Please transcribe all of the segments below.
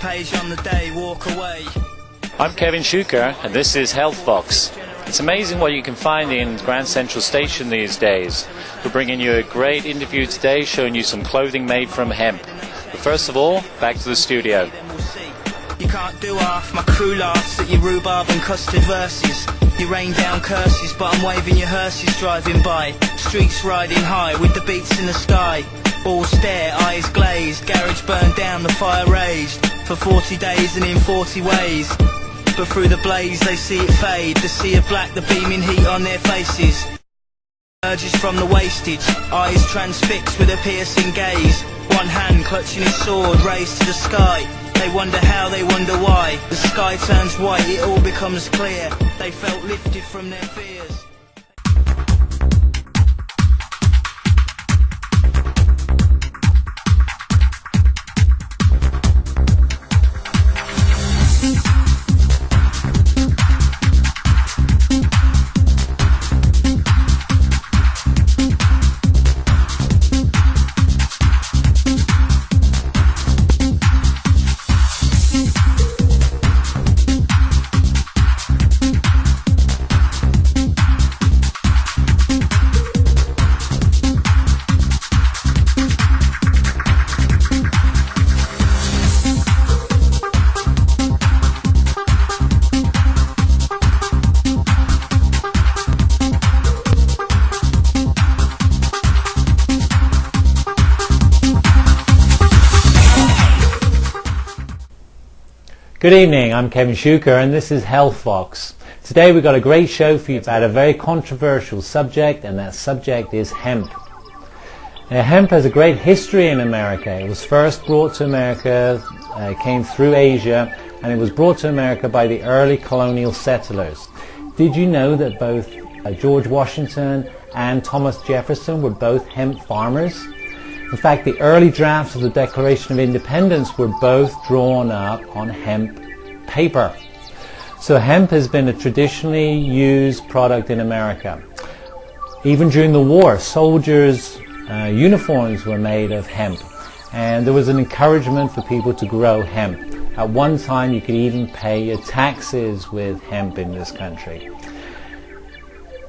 page on the day, walk away. I'm Kevin Schuker, and this is HealthVOX. It's amazing what you can find in Grand Central Station these days. We're bringing you a great interview today, showing you some clothing made from hemp. But first of all, back to the studio. You can't do half, my crew laughs at your rhubarb and custard verses. You rain down curses, but I'm waving your hearses driving by. Streets riding high with the beats in the sky. All stare, eyes glazed, garage burned down, the fire raged. For 40 days and in 40 ways. But through the blaze they see it fade. The sea of black, the beaming heat on their faces. Urges from the wastage, eyes transfixed with a piercing gaze. One hand clutching his sword, raised to the sky. They wonder how, they wonder why. The sky turns white, it all becomes clear. They felt lifted from their fears. Good evening, I'm Kevin Schuker and this is HealthVOX. Today we've got a great show for you about a very controversial subject, and that subject is hemp. Now, hemp has a great history in America. It was first brought to America, came through Asia, and it was brought to America by the early colonial settlers. Did you know that both George Washington and Thomas Jefferson were both hemp farmers? In fact, the early drafts of the Declaration of Independence were both drawn up on hemp paper. So hemp has been a traditionally used product in America. Even during the war, soldiers' uniforms were made of hemp, and there was an encouragement for people to grow hemp. At one time, you could even pay your taxes with hemp in this country.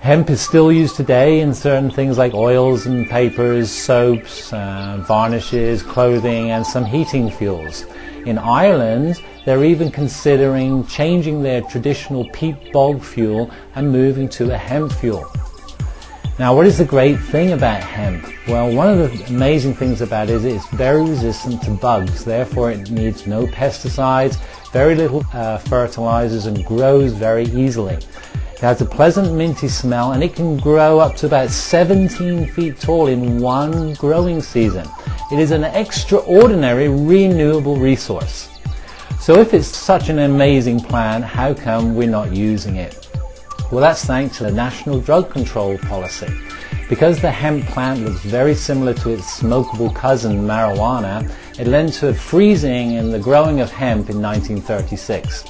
Hemp is still used today in certain things like oils and papers, soaps, varnishes, clothing, and some heating fuels. In Ireland, they're even considering changing their traditional peat bog fuel and moving to a hemp fuel. Now, what is the great thing about hemp? Well, one of the amazing things about it is it's very resistant to bugs. Therefore, it needs no pesticides, very little fertilizers, and grows very easily. It has a pleasant minty smell, and it can grow up to about 17 feet tall in one growing season. It is an extraordinary renewable resource. So if it's such an amazing plant, how come we're not using it? Well, that's thanks to the National Drug Control Policy. Because the hemp plant looks very similar to its smokable cousin marijuana, it led to a freezing in the growing of hemp in 1936.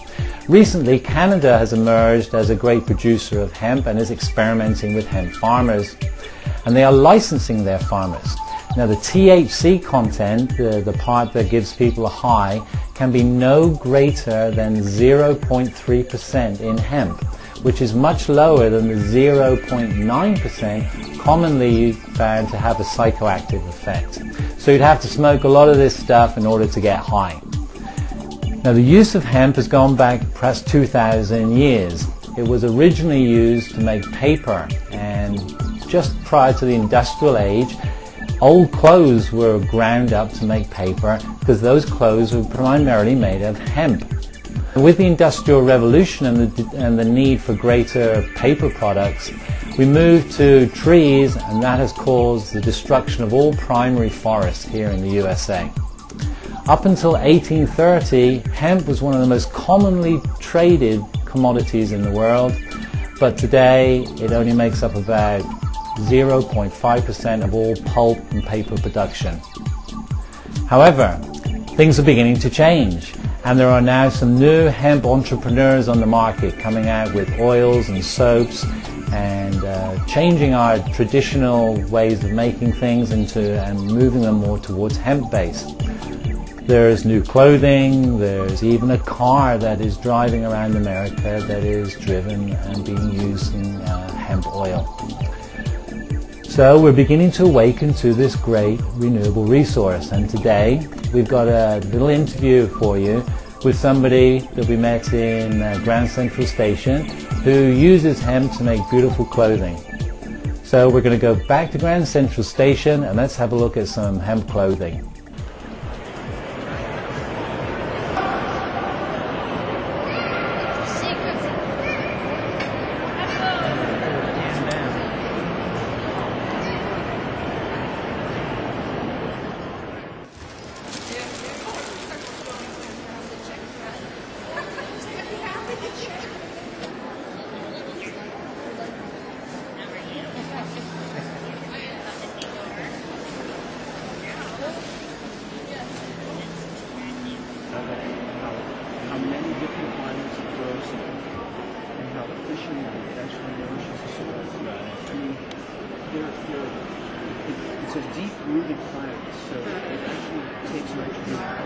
Recently, Canada has emerged as a great producer of hemp and is experimenting with hemp farmers, and they are licensing their farmers. Now, the THC content, the part that gives people a high, can be no greater than 0.3% in hemp, which is much lower than the 0.9% commonly found to have a psychoactive effect. So you'd have to smoke a lot of this stuff in order to get high. Now, the use of hemp has gone back perhaps 2,000 years. It was originally used to make paper, and just prior to the industrial age, old clothes were ground up to make paper because those clothes were primarily made of hemp. With the Industrial Revolution and the need for greater paper products, we moved to trees, and that has caused the destruction of all primary forests here in the USA. Up until 1830, hemp was one of the most commonly traded commodities in the world, but today it only makes up about 0.5% of all pulp and paper production. However, things are beginning to change, and there are now some new hemp entrepreneurs on the market coming out with oils and soaps and changing our traditional ways of making things and moving them more towards hemp-based. There's new clothing, there's even a car that is driving around America that is driven and being used in hemp oil. So we're beginning to awaken to this great renewable resource, and today we've got a little interview for you with somebody that we met in Grand Central Station who uses hemp to make beautiful clothing. So we're going to go back to Grand Central Station and let's have a look at some hemp clothing. How many different climates it grows in, and how efficient it actually nourishes the soil. I mean, it's a deep-rooted plant, so it actually takes nitrogen out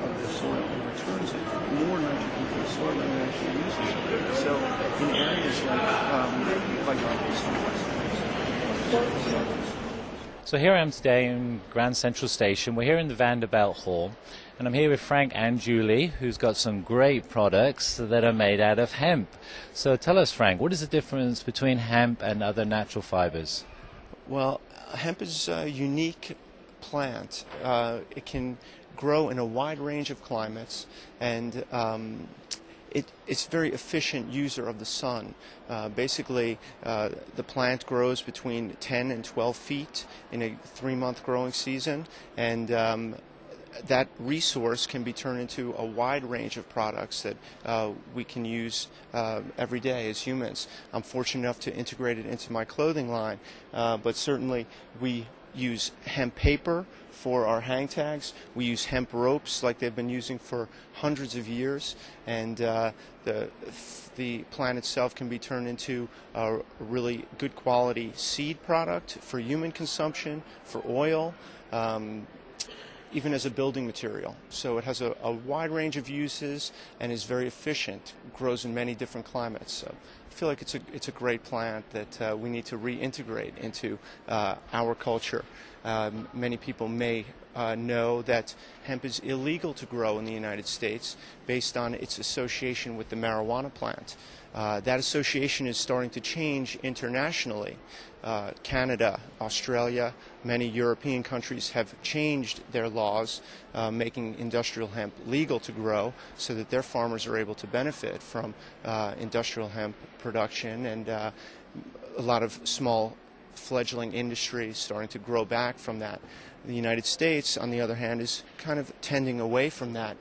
of the soil and returns it more nitrogen to the soil than it actually uses. So in areas like our So here I am today in Grand Central Station. We're here in the Vanderbilt Hall, and I'm here with Frank and Julie, who's got some great products that are made out of hemp. So tell us, Frank, what is the difference between hemp and other natural fibers? Well, hemp is a unique plant. It can grow in a wide range of climates, and it's a very efficient user of the sun. Basically, the plant grows between 10 and 12 feet in a 3-month growing season, and that resource can be turned into a wide range of products that we can use every day as humans. I'm fortunate enough to integrate it into my clothing line, but certainly we use hemp paper for our hang tags. We use hemp ropes like they've been using for hundreds of years, and the plant itself can be turned into a really good quality seed product for human consumption, for oil, even as a building material. So it has a wide range of uses and is very efficient, grows in many different climates. So I feel like it's a great plant that we need to reintegrate into our culture. Many people may know that hemp is illegal to grow in the United States based on its association with the marijuana plant. That association is starting to change internationally. Canada, Australia, many European countries have changed their laws, making industrial hemp legal to grow so that their farmers are able to benefit from industrial hemp production, and a lot of small fledgling industries starting to grow back from that. The United States, on the other hand, is kind of tending away from that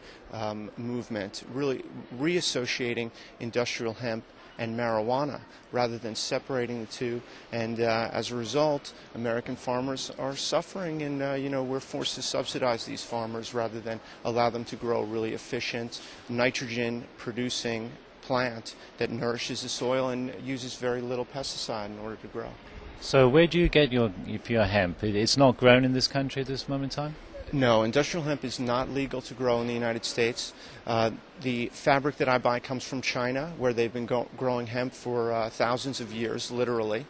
movement, really reassociating industrial hemp and marijuana rather than separating the two, and as a result, American farmers are suffering, and we're forced to subsidize these farmers rather than allow them to grow a really efficient, nitrogen-producing plant that nourishes the soil and uses very little pesticide in order to grow. So where do you get your hemp? It's not grown in this country at this moment in time? No, industrial hemp is not legal to grow in the United States. The fabric that I buy comes from China, where they've been growing hemp for thousands of years, literally.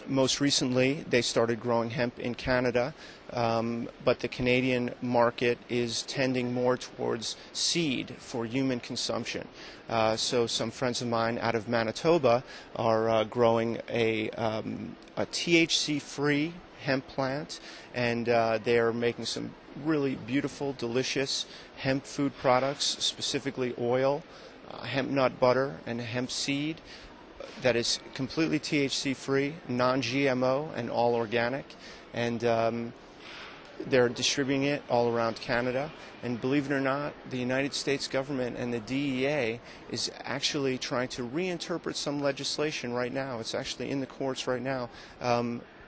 Most recently, they started growing hemp in Canada, but the Canadian market is tending more towards seed for human consumption. So some friends of mine out of Manitoba are growing a THC-free hemp plant, and they are making some really beautiful, delicious hemp food products, specifically oil, hemp nut butter, and hemp seed that is completely THC-free, non-GMO, and all organic. And they're distributing it all around Canada. And believe it or not, the United States government and the DEA is actually trying to reinterpret some legislation right now. It's actually in the courts right now,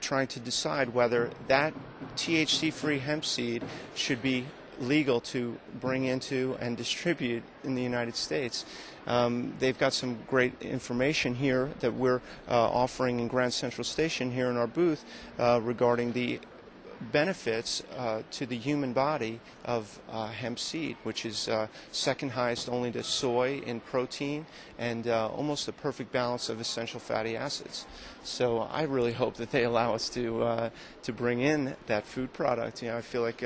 trying to decide whether that THC-free hemp seed should be legal to bring into and distribute in the United States. They've got some great information here that we're offering in Grand Central Station here in our booth regarding the benefits to the human body of hemp seed, which is second highest only to soy in protein and almost a perfect balance of essential fatty acids. So I really hope that they allow us to bring in that food product. I feel like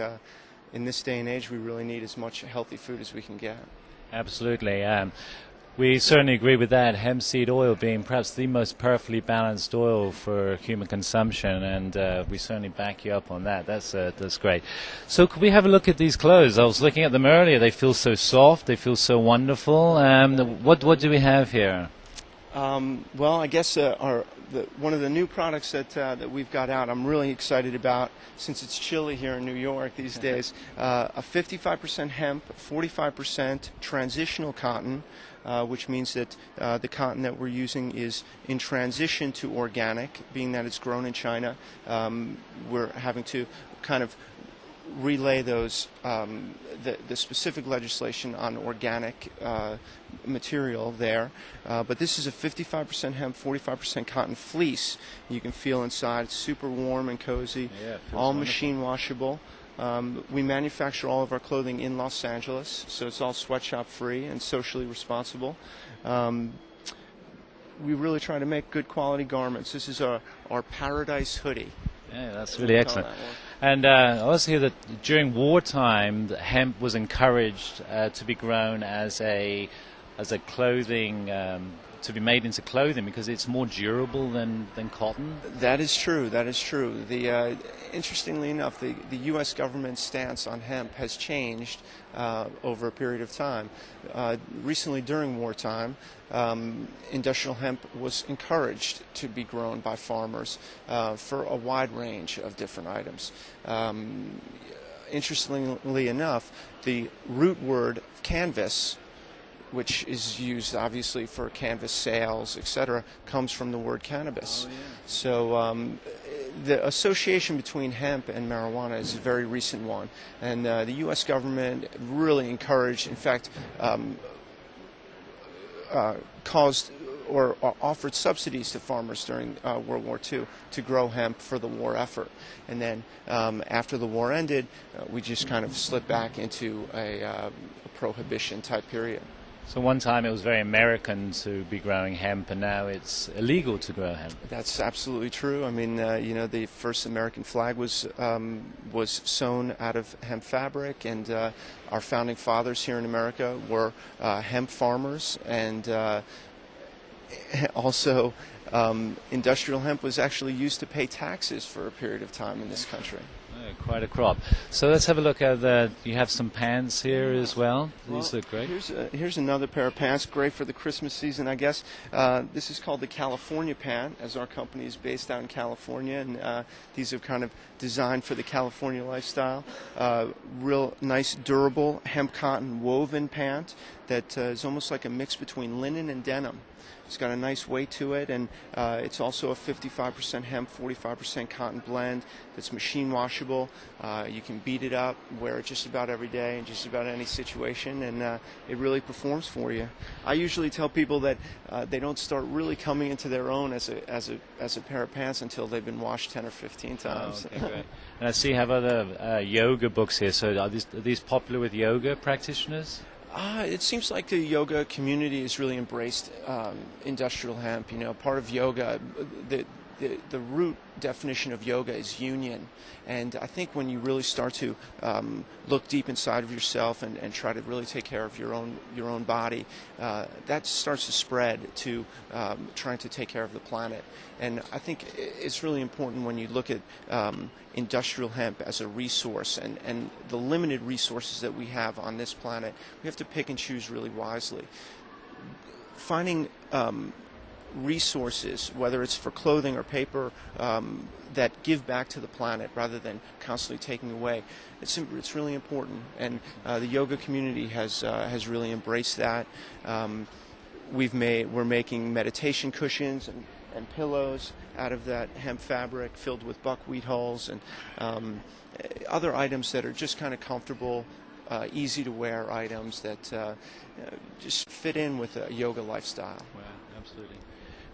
in this day and age we really need as much healthy food as we can get. Absolutely. We certainly agree with that. Hemp seed oil being perhaps the most perfectly balanced oil for human consumption, and we certainly back you up on that. That's great. So could we have a look at these clothes? I was looking at them earlier. They feel so soft. They feel so wonderful. What do we have here? Well, I guess one of the new products that we've got out, I'm really excited about, since it's chilly here in New York these days. A 55% hemp, 45% transitional cotton, which means that the cotton that we're using is in transition to organic, being that it's grown in China. We're having to kind of relay those the specific legislation on organic material there, but this is a 55% hemp, 45% cotton fleece. You can feel inside; it's super warm and cozy. Yeah, all wonderful. machine washable. We manufacture all of our clothing in Los Angeles, so it's all sweatshop free and socially responsible. We really try to make good quality garments. This is our Paradise hoodie. Yeah, that's really excellent. And I also hear that during wartime, hemp was encouraged to be grown as a clothing, to be made into clothing because it's more durable than cotton. That is true. That is true. Interestingly enough, the U.S. government's stance on hemp has changed over a period of time. Recently, during wartime, industrial hemp was encouraged to be grown by farmers for a wide range of different items. Interestingly enough, the root word canvas, which is used obviously for canvas sails, etc., comes from the word cannabis. Oh, yeah. So the association between hemp and marijuana is a very recent one, and the U.S. government really encouraged, in fact, caused or offered subsidies to farmers during World War II to grow hemp for the war effort. And then after the war ended, we just kind of slipped back into a prohibition type period. So one time it was very American to be growing hemp, and now it's illegal to grow hemp. That's absolutely true. I mean, the first American flag was sewn out of hemp fabric, and our founding fathers here in America were hemp farmers, and also industrial hemp was actually used to pay taxes for a period of time in this country. Quite a crop. So let's have a look at that. You have some pants here as well. These look great. Here's another pair of pants, great for the Christmas season, I guess. This is called the California pant, as our company is based out in California, and these are kind of designed for the California lifestyle. Real nice, durable hemp cotton woven pant that is almost like a mix between linen and denim. It's got a nice weight to it, and it's also a 55% hemp, 45% cotton blend that's machine washable. You can beat it up, wear it just about every day in just about any situation, and it really performs for you. I usually tell people that they don't start really coming into their own as a pair of pants until they've been washed 10 or 15 times. Oh, okay, great. And I see you have other yoga books here. So are these popular with yoga practitioners? It seems like the yoga community has really embraced industrial hemp. Part of yoga, the root definition of yoga is union, and I think when you really start to look deep inside of yourself and try to really take care of your own body, that starts to spread to trying to take care of the planet. And I think it's really important when you look at industrial hemp as a resource and the limited resources that we have on this planet, we have to pick and choose really wisely. Finding resources, whether it's for clothing or paper, that give back to the planet rather than constantly taking away. It's really important, and the yoga community has really embraced that. We're making meditation cushions and pillows out of that hemp fabric filled with buckwheat hulls and other items that are just kind of comfortable, easy to wear items that just fit in with a yoga lifestyle. Wow, absolutely.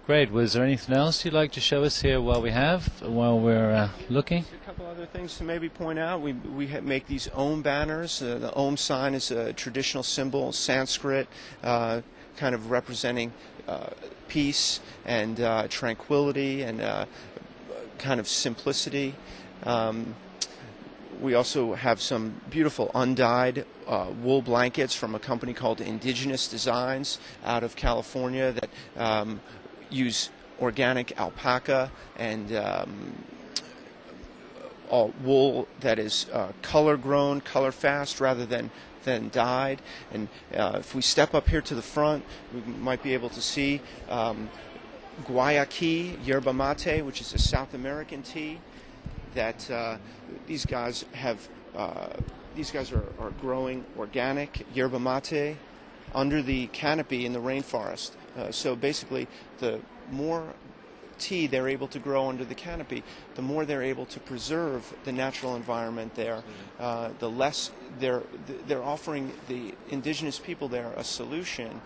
Great. Was there anything else you'd like to show us here while we're looking? A couple other things to maybe point out. We make these Om banners. The Om sign is a traditional symbol, Sanskrit, kind of representing peace and tranquility and kind of simplicity. We also have some beautiful undyed wool blankets from a company called Indigenous Designs out of California that use organic alpaca and wool that is color grown, color fast rather than dyed. And if we step up here to the front, we might be able to see guayaki yerba mate, which is a South American tea that these guys have. These guys are growing organic yerba mate under the canopy in the rainforest. So basically, the more tea they're able to grow under the canopy, the more they're able to preserve the natural environment there. The less they're offering the indigenous people there a solution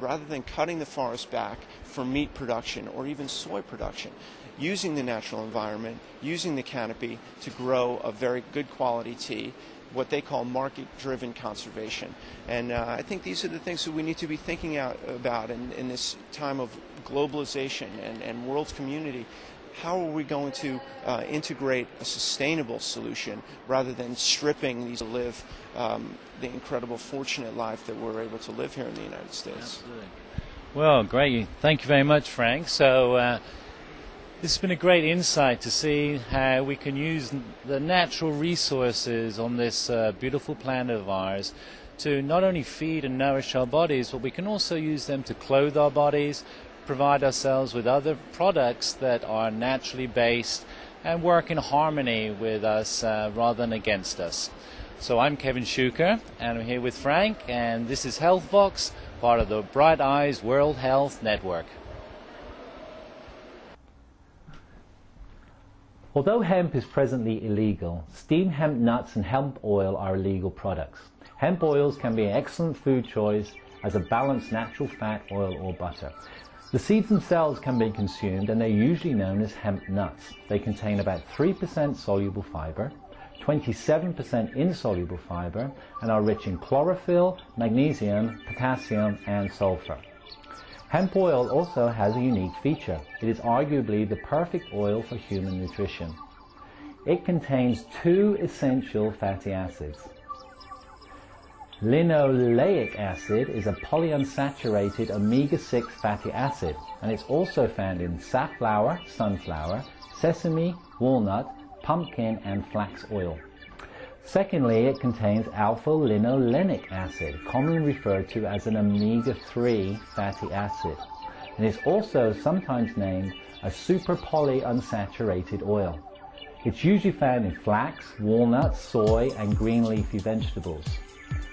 rather than cutting the forest back for meat production or even soy production, using the natural environment, using the canopy to grow a very good quality tea, what they call market-driven conservation. And I think these are the things that we need to be thinking about in this time of globalization and world community. How are we going to integrate a sustainable solution rather than stripping these to live the incredible, fortunate life that we're able to live here in the United States? Absolutely. Well, great. Thank you very much, Frank. So this has been a great insight to see how we can use the natural resources on this beautiful planet of ours to not only feed and nourish our bodies, but we can also use them to clothe our bodies, provide ourselves with other products that are naturally based and work in harmony with us rather than against us. So I'm Kevin Schuker, and I'm here with Frank, and this is HealthVOX, part of the Bright Eyes World Health Network. Although hemp is presently illegal, steamed hemp nuts and hemp oil are illegal products. Hemp oils can be an excellent food choice as a balanced natural fat, oil or butter. The seeds themselves can be consumed and they're usually known as hemp nuts. They contain about 3% soluble fiber, 27% insoluble fiber, and are rich in chlorophyll, magnesium, potassium and sulfur. Hemp oil also has a unique feature. It is arguably the perfect oil for human nutrition. It contains 2 essential fatty acids. Linoleic acid is a polyunsaturated omega-6 fatty acid, and it's also found in safflower, sunflower, sesame, walnut, pumpkin and flax oil. Secondly, it contains alpha-linolenic acid, commonly referred to as an omega-3 fatty acid, and is also sometimes named a super polyunsaturated oil. It's usually found in flax, walnuts, soy and green leafy vegetables.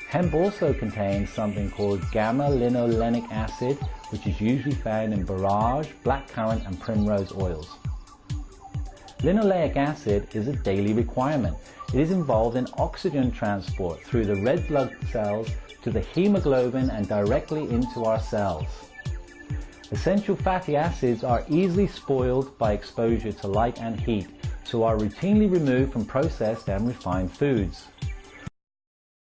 Hemp also contains something called gamma-linolenic acid, which is usually found in borage, blackcurrant and primrose oils. Linoleic acid is a daily requirement. It is involved in oxygen transport through the red blood cells to the hemoglobin and directly into our cells. Essential fatty acids are easily spoiled by exposure to light and heat, so are routinely removed from processed and refined foods.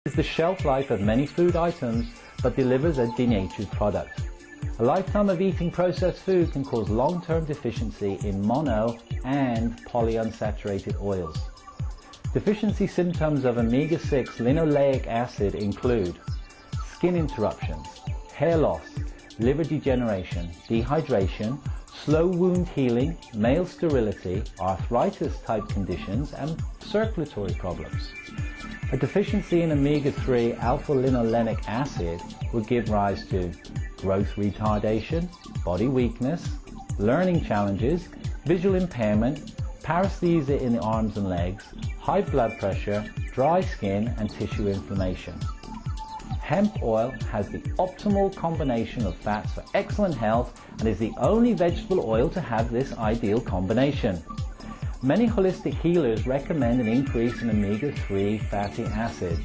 It is the shelf life of many food items, but delivers a denatured product. A lifetime of eating processed food can cause long-term deficiency in mono and polyunsaturated oils. Deficiency symptoms of omega-6 linoleic acid include skin interruptions, hair loss, liver degeneration, dehydration, slow wound healing, male sterility, arthritis-type conditions, and circulatory problems. A deficiency in omega-3 alpha-linolenic acid would give rise to growth retardation, body weakness, learning challenges, visual impairment, paresthesia in the arms and legs, high blood pressure, dry skin and tissue inflammation. Hemp oil has the optimal combination of fats for excellent health and is the only vegetable oil to have this ideal combination. Many holistic healers recommend an increase in omega-3 fatty acids.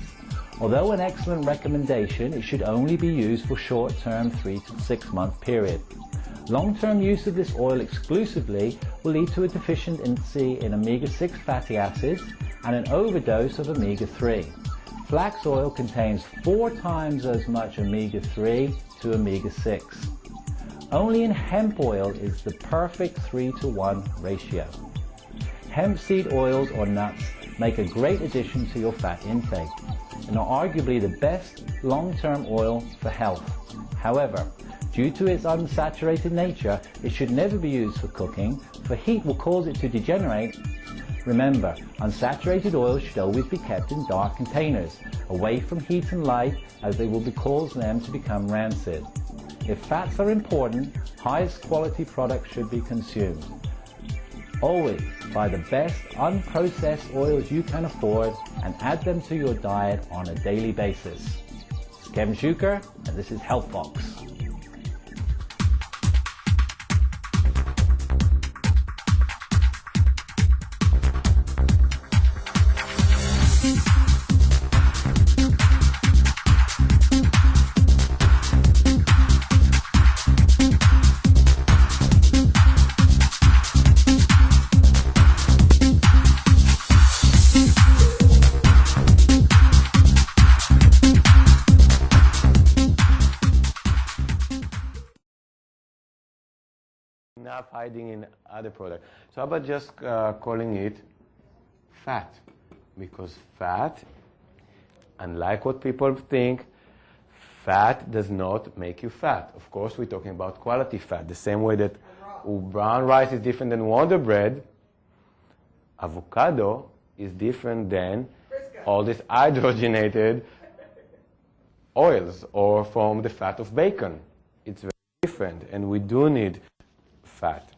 Although an excellent recommendation, it should only be used for short-term 3 to 6 month period. Long-term use of this oil exclusively will lead to a deficiency in omega-6 fatty acids and an overdose of omega-3. Flax oil contains 4 times as much omega-3 to omega-6. Only in hemp oil is the perfect 3-to-1 ratio. Hemp seed oils or nuts make a great addition to your fat intake and are arguably the best long-term oil for health. However, due to its unsaturated nature, it should never be used for cooking, for heat will cause it to degenerate. Remember, unsaturated oils should always be kept in dark containers, away from heat and light, as they will cause them to become rancid. If fats are important, highest quality products should be consumed. Always buy the best unprocessed oils you can afford and add them to your diet on a daily basis. It's Kevin Schuker, and this is HealthVOX. Enough hiding in other products. So how about just calling it fat? Because fat, unlike what people think, fat does not make you fat. Of course, we're talking about quality fat. The same way that brown rice is different than Wonder Bread, avocado is different than all these hydrogenated oils or from the fat of bacon. It's very different, and we do need fat.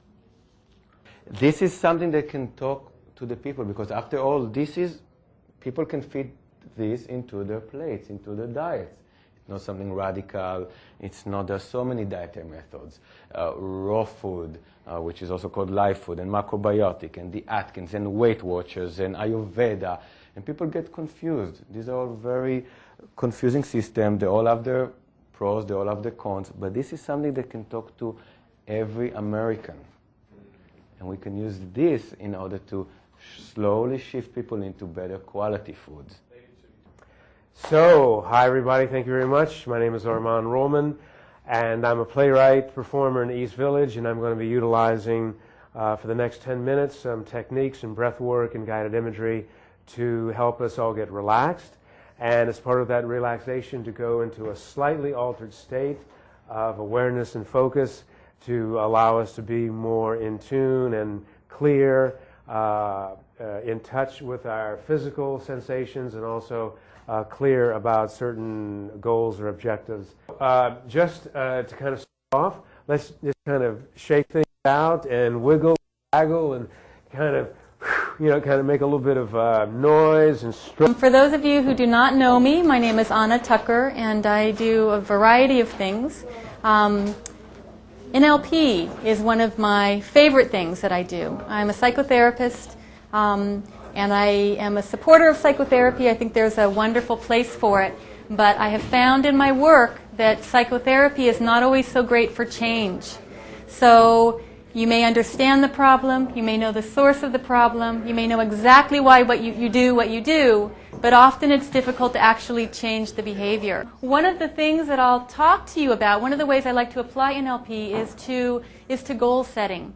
This is something that can talk to the people, because after all, people can fit this into their plates, into their diets. It's not something radical. It's not, there's so many dietary methods. Raw food, which is also called live food, and macrobiotic, and the Atkins, and Weight Watchers, and Ayurveda. And people get confused. These are all very confusing systems. They all have their pros, they all have their cons. But this is something that can talk to every American. And we can use this in order to slowly shift people into better quality foods. So, hi everybody, thank you very much. My name is Armand Roman, and I'm a playwright, performer in the East Village, and I'm going to be utilizing for the next 10 minutes some techniques and breath work and guided imagery to help us all get relaxed, and as part of that relaxation to go into a slightly altered state of awareness and focus to allow us to be more in tune and clear, in touch with our physical sensations, and also clear about certain goals or objectives. Just to kind of start off, let's just kind of shake things out and wiggle, waggle, and kind of, kind of make a little bit of noise and stretch. For those of you who do not know me, my name is Anna Tucker, and I do a variety of things. NLP is one of my favorite things that I do. I'm a psychotherapist, and I am a supporter of psychotherapy. I think there's a wonderful place for it. But I have found in my work that psychotherapy is not always so great for change. So you may understand the problem, you may know the source of the problem, you may know exactly why you do, but often it's difficult to actually change the behavior. One of the things that I'll talk to you about, one of the ways I like to apply NLP is to goal setting,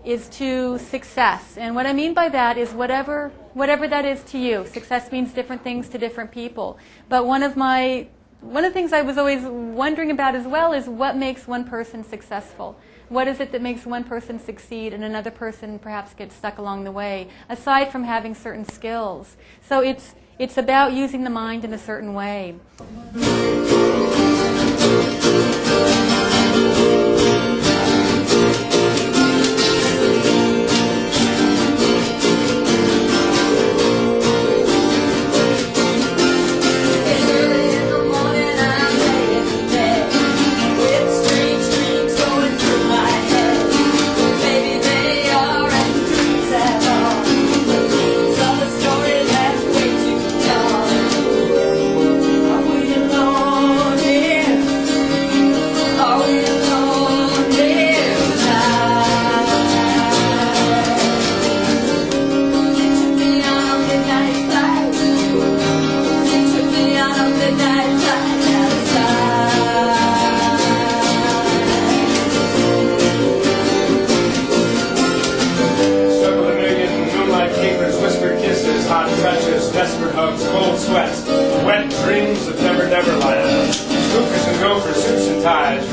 is to success. And what I mean by that is whatever that is to you. Success means different things to different people. But one of the things I was always wondering about as well is what makes one person successful. What is it that makes one person succeed and another person perhaps gets stuck along the way, aside from having certain skills? So it's about using the mind in a certain way.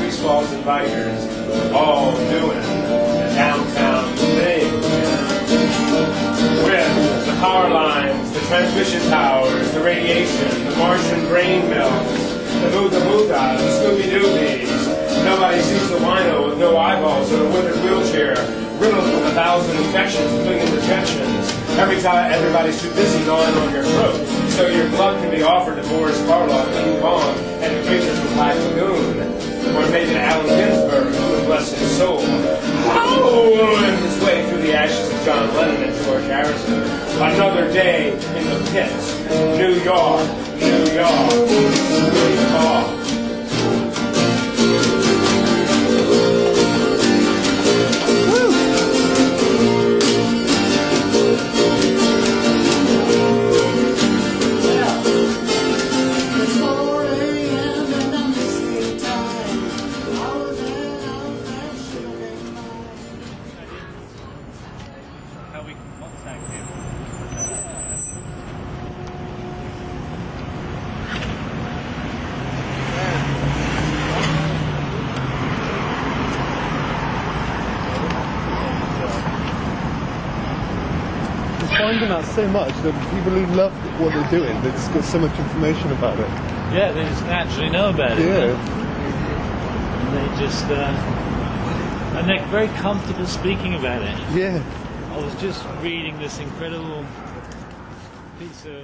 Grease Falls and Bikers, all doing the downtown thing. With the power lines, the transmission towers, the radiation, the Martian brain melts, the Mooga Mooga, the Scooby Doobies. Nobody sees the wino with no eyeballs in a withered wheelchair, riddled with 1,000 infections, a million rejections. Every time everybody's too busy gnawing on your throat, so your blood can be offered to Boris Karloff, King Kong, and the creatures from Black Lagoon. Or maybe to Allen Ginsberg, who would bless his soul, howling his way through the ashes of John Lennon and George Harrison. Another day in the pit. New York, New York, New York. Finding out so much that people who love what they're doing, they just got so much information about it. Yeah, they just naturally know about it. Yeah. And they just, and they're very comfortable speaking about it. Yeah. I was just reading this incredible piece of...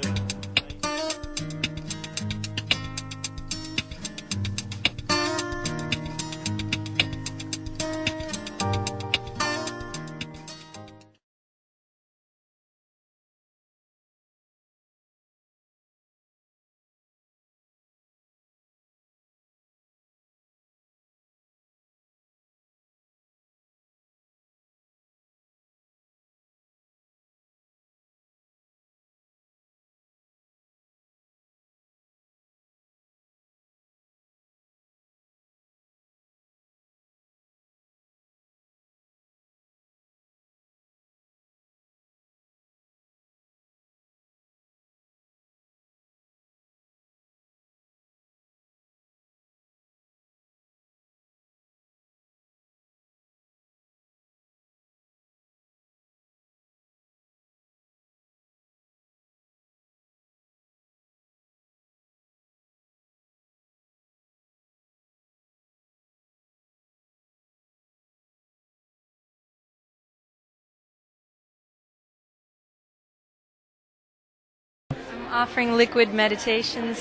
Offering liquid meditations.